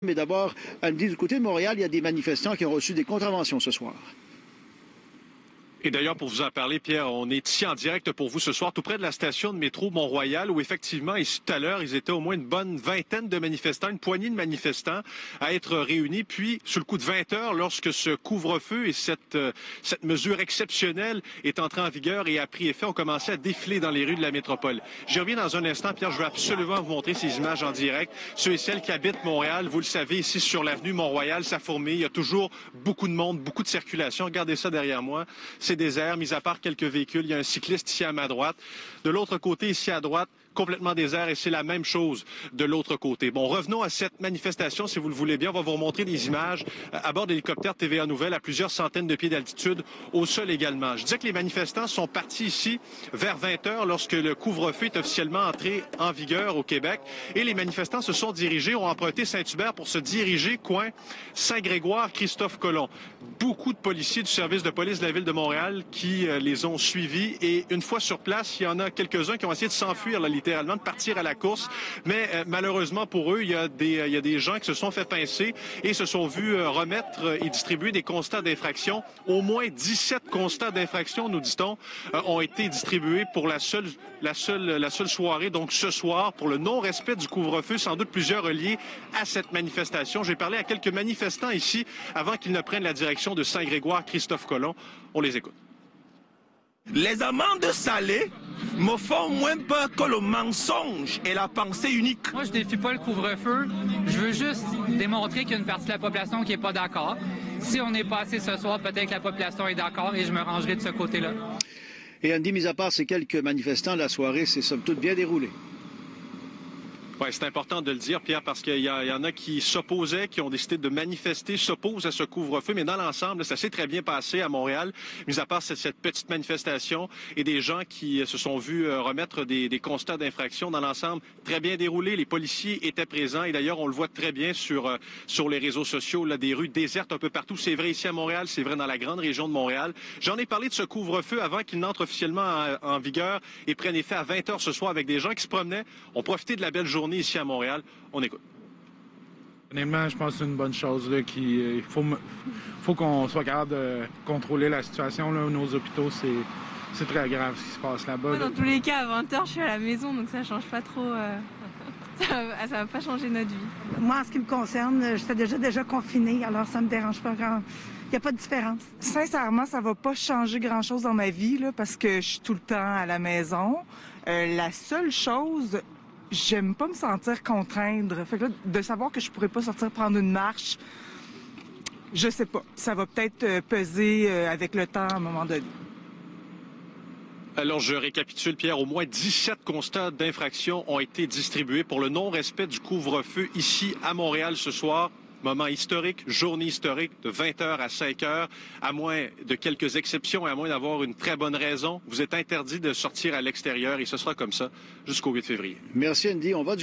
Mais d'abord, Andy, du côté de Montréal, il y a des manifestants qui ont reçu des contraventions ce soir. Et d'ailleurs, pour vous en parler, Pierre, on est ici en direct pour vous ce soir, tout près de la station de métro Mont-Royal, où effectivement, ici tout à l'heure, ils étaient au moins une bonne vingtaine de manifestants, une poignée de manifestants à être réunis. Puis, sur le coup de 20 heures, lorsque ce couvre-feu et cette mesure exceptionnelle est entrée en vigueur et a pris effet, on commençait à défiler dans les rues de la métropole. J'y reviens dans un instant, Pierre, je veux absolument vous montrer ces images en direct. Ceux et celles qui habitent Montréal, vous le savez, ici sur l'avenue Mont-Royal, ça fourmille. Il y a toujours beaucoup de monde, beaucoup de circulation. Regardez ça derrière moi. C'est désert, mis à part quelques véhicules. Il y a un cycliste ici à ma droite. De l'autre côté, ici à droite, complètement désert et c'est la même chose de l'autre côté. Bon, revenons à cette manifestation, si vous le voulez bien. On va vous remontrer des images à bord d'hélicoptères TVA Nouvelles à plusieurs centaines de pieds d'altitude, au sol également. Je disais que les manifestants sont partis ici vers 20 heures lorsque le couvre-feu est officiellement entré en vigueur au Québec et les manifestants se sont dirigés, ont emprunté Saint-Hubert pour se diriger coin Saint-Grégoire, Christophe-Colomb. Beaucoup de policiers du service de police de la Ville de Montréal qui les ont suivis et une fois sur place, il y en a quelques-uns qui ont essayé de s'enfuir littéralement, de partir à la course. Mais malheureusement pour eux, il y a des gens qui se sont fait pincer et se sont vus remettre et distribuer des constats d'infraction. Au moins 17 constats d'infraction, nous dit-on, ont été distribués pour la seule soirée. Donc ce soir, pour le non-respect du couvre-feu, sans doute plusieurs reliés à cette manifestation. J'ai parlé à quelques manifestants ici avant qu'ils ne prennent la direction de Saint-Grégoire, Christophe-Colomb. On les écoute. Les amendes salées me font moins peur que le mensonge et la pensée unique. Moi, je défie pas le couvre-feu. Je veux juste démontrer qu'il y a une partie de la population qui n'est pas d'accord. Si on est passé ce soir, peut-être que la population est d'accord et je me rangerai de ce côté-là. Et Andy, mis à part ces quelques manifestants, la soirée s'est somme toute bien déroulée. Oui, c'est important de le dire, Pierre, parce qu'il y en a qui s'opposaient, qui ont décidé de manifester, s'opposent à ce couvre-feu. Mais dans l'ensemble, ça s'est très bien passé à Montréal, mis à part cette petite manifestation et des gens qui se sont vus remettre des constats d'infraction. Dans l'ensemble, très bien déroulé. Les policiers étaient présents et d'ailleurs, on le voit très bien sur les réseaux sociaux, là, des rues désertes un peu partout. C'est vrai ici à Montréal, c'est vrai dans la grande région de Montréal. J'en ai parlé de ce couvre-feu avant qu'il n'entre officiellement en vigueur et prenne effet à 20 heures ce soir avec des gens qui se promenaient, ont profité de la belle journée ici à Montréal. On écoute. Honnêtement, je pense que c'est une bonne chose. Là, il faut qu'on soit capable de contrôler la situation. Là. Nos hôpitaux, c'est très grave ce qui se passe là-bas. Dans tous les cas, à 20 h, je suis à la maison, donc ça change pas trop. Ça va pas changer notre vie. Moi, en ce qui me concerne, j'étais déjà confinée, alors ça me dérange pas grand. Il n'y a pas de différence. Sincèrement, ça va pas changer grand-chose dans ma vie là, parce que je suis tout le temps à la maison. La seule chose, j'aime pas me sentir contraindre. Fait que là, de savoir que je pourrais pas sortir prendre une marche, je sais pas. Ça va peut-être peser avec le temps à un moment donné. Alors, je récapitule, Pierre. Au moins 17 constats d'infraction ont été distribués pour le non-respect du couvre-feu ici à Montréal ce soir. Moment historique, journée historique de 20 h à 5 h, à moins de quelques exceptions et à moins d'avoir une très bonne raison. Vous êtes interdit de sortir à l'extérieur et ce sera comme ça jusqu'au 8 février. Merci, Andy. On va du